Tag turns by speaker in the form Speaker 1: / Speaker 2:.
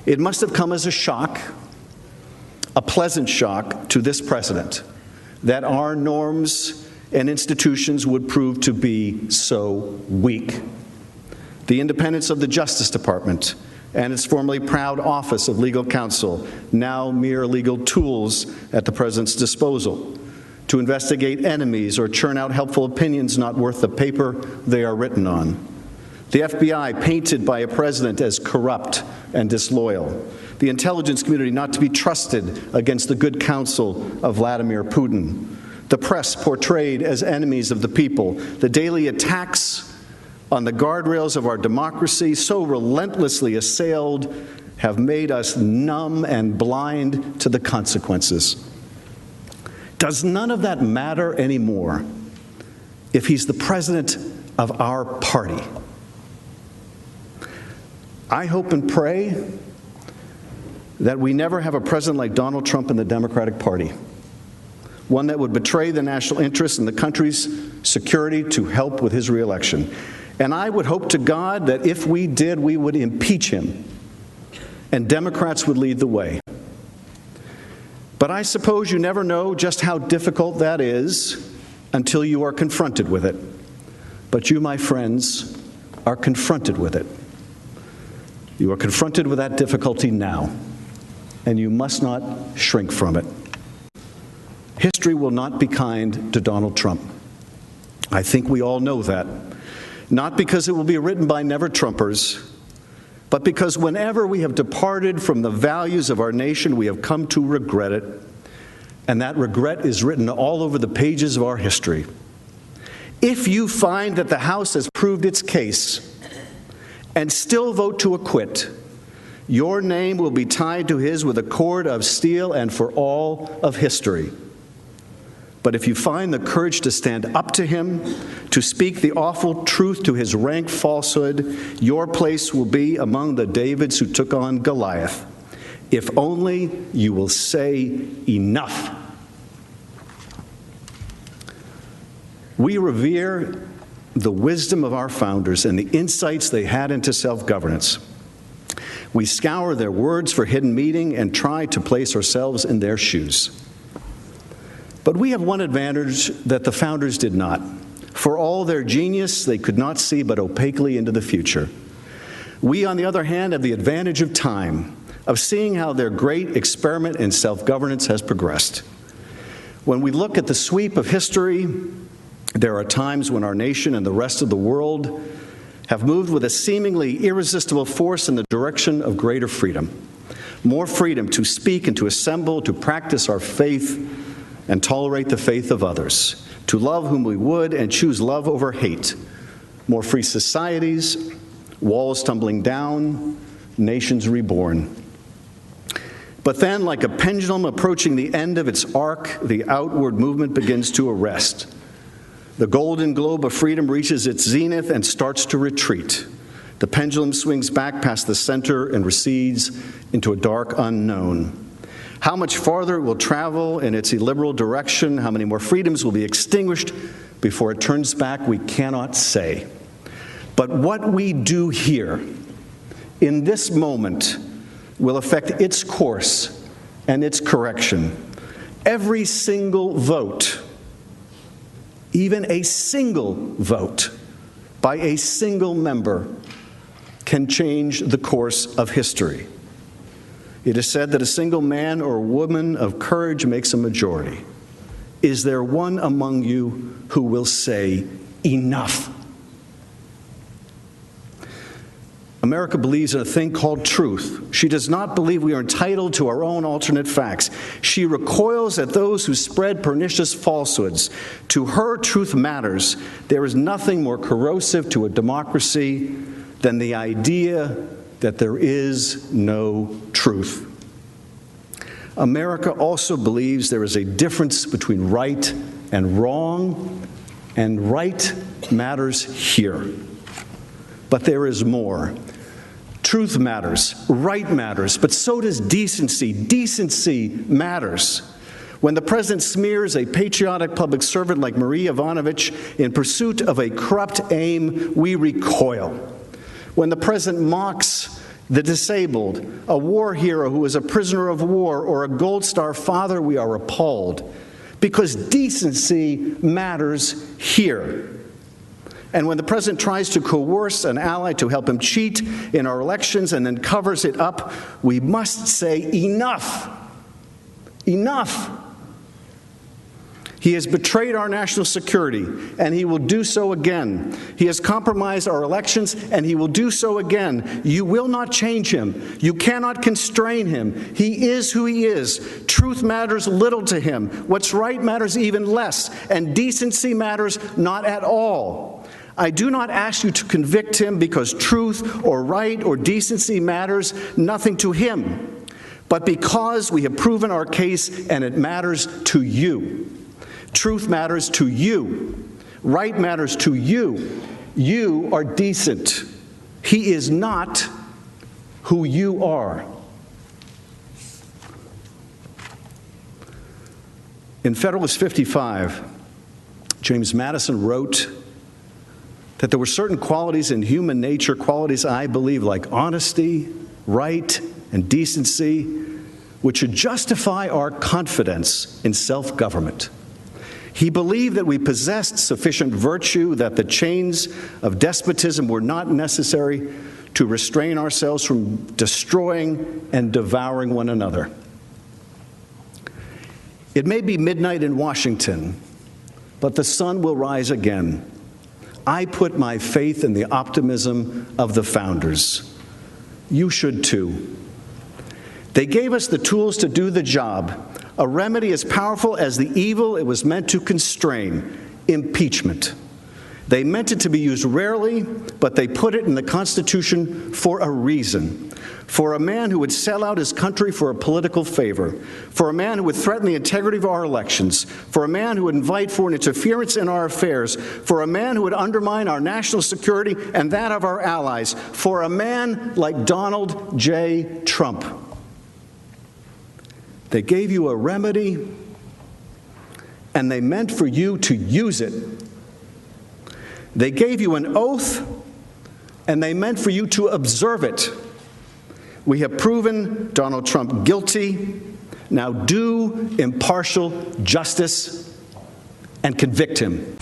Speaker 1: It must have come as a shock, a pleasant shock to this president, that our norms and institutions would prove to be so weak. The independence of the Justice Department and its formerly proud Office of Legal Counsel, now mere legal tools at the president's disposal, to investigate enemies or churn out helpful opinions not worth the paper they are written on. The FBI, painted by a president as corrupt and disloyal. The intelligence community not to be trusted against the good counsel of Vladimir Putin. The press portrayed as enemies of the people. The daily attacks on the guardrails of our democracy, so relentlessly assailed, have made us numb and blind to the consequences. Does none of that matter anymore if he's the president of our party? I hope and pray that we never have a president like Donald Trump in the Democratic Party, one that would betray the national interest and the country's security to help with his reelection. And I would hope to God that if we did, we would impeach him, and Democrats would lead the way. But I suppose you never know just how difficult that is until you are confronted with it. But you, my friends, are confronted with it. You are confronted with that difficulty now, and you must not shrink from it. History will not be kind to Donald Trump. I think we all know that. Not because it will be written by never-Trumpers, but because whenever we have departed from the values of our nation, we have come to regret it. And that regret is written all over the pages of our history. If you find that the House has proved its case and still vote to acquit, your name will be tied to his with a cord of steel and for all of history. But if you find the courage to stand up to him, to speak the awful truth to his rank falsehood, your place will be among the Davids who took on Goliath. If only you will say enough. We revere the wisdom of our founders and the insights they had into self-governance. We scour their words for hidden meaning and try to place ourselves in their shoes. But we have one advantage that the founders did not. For all their genius, they could not see but opaquely into the future. We, on the other hand, have the advantage of time, of seeing how their great experiment in self-governance has progressed. When we look at the sweep of history, there are times when our nation and the rest of the world have moved with a seemingly irresistible force in the direction of greater freedom. More freedom to speak and to assemble, to practice our faith and tolerate the faith of others, to love whom we would and choose love over hate. More free societies, walls tumbling down, nations reborn. But then, like a pendulum approaching the end of its arc, the outward movement begins to arrest. The golden globe of freedom reaches its zenith and starts to retreat. The pendulum swings back past the center and recedes into a dark unknown. How much farther it will travel in its illiberal direction, how many more freedoms will be extinguished before it turns back, we cannot say. But what we do here, in this moment, will affect its course and its correction. Every single vote, even a single vote by a single member, can change the course of history. It is said that a single man or woman of courage makes a majority. Is there one among you who will say, enough? America believes in a thing called truth. She does not believe we are entitled to our own alternate facts. She recoils at those who spread pernicious falsehoods. To her, truth matters. There is nothing more corrosive to a democracy than the idea that there is no truth. America also believes there is a difference between right and wrong, and right matters here. But there is more. Truth matters, right matters, but so does decency. Decency matters. When the president smears a patriotic public servant like Marie Yovanovitch in pursuit of a corrupt aim, we recoil. When the president mocks the disabled, a war hero who is a prisoner of war, or a Gold Star father, we are appalled. Because decency matters here. And when the president tries to coerce an ally to help him cheat in our elections and then covers it up, we must say enough. Enough. He has betrayed our national security, and he will do so again. He has compromised our elections, and he will do so again. You will not change him. You cannot constrain him. He is who he is. Truth matters little to him. What's right matters even less, and decency matters not at all. I do not ask you to convict him because truth or right or decency matters nothing to him, but because we have proven our case and it matters to you. Truth matters to you. Right matters to you. You are decent. He is not who you are. In Federalist 55, James Madison wrote that there were certain qualities in human nature, qualities I believe like honesty, right, and decency, which should justify our confidence in self-government. He believed that we possessed sufficient virtue, that the chains of despotism were not necessary to restrain ourselves from destroying and devouring one another. It may be midnight in Washington, but the sun will rise again. I put my faith in the optimism of the founders. You should too. They gave us the tools to do the job. A remedy as powerful as the evil it was meant to constrain, impeachment. They meant it to be used rarely, but they put it in the Constitution for a reason. For a man who would sell out his country for a political favor. For a man who would threaten the integrity of our elections. For a man who would invite foreign interference in our affairs. For a man who would undermine our national security and that of our allies. For a man like Donald J. Trump. They gave you a remedy, and they meant for you to use it. They gave you an oath, and they meant for you to observe it. We have proven Donald Trump guilty. Now do impartial justice and convict him.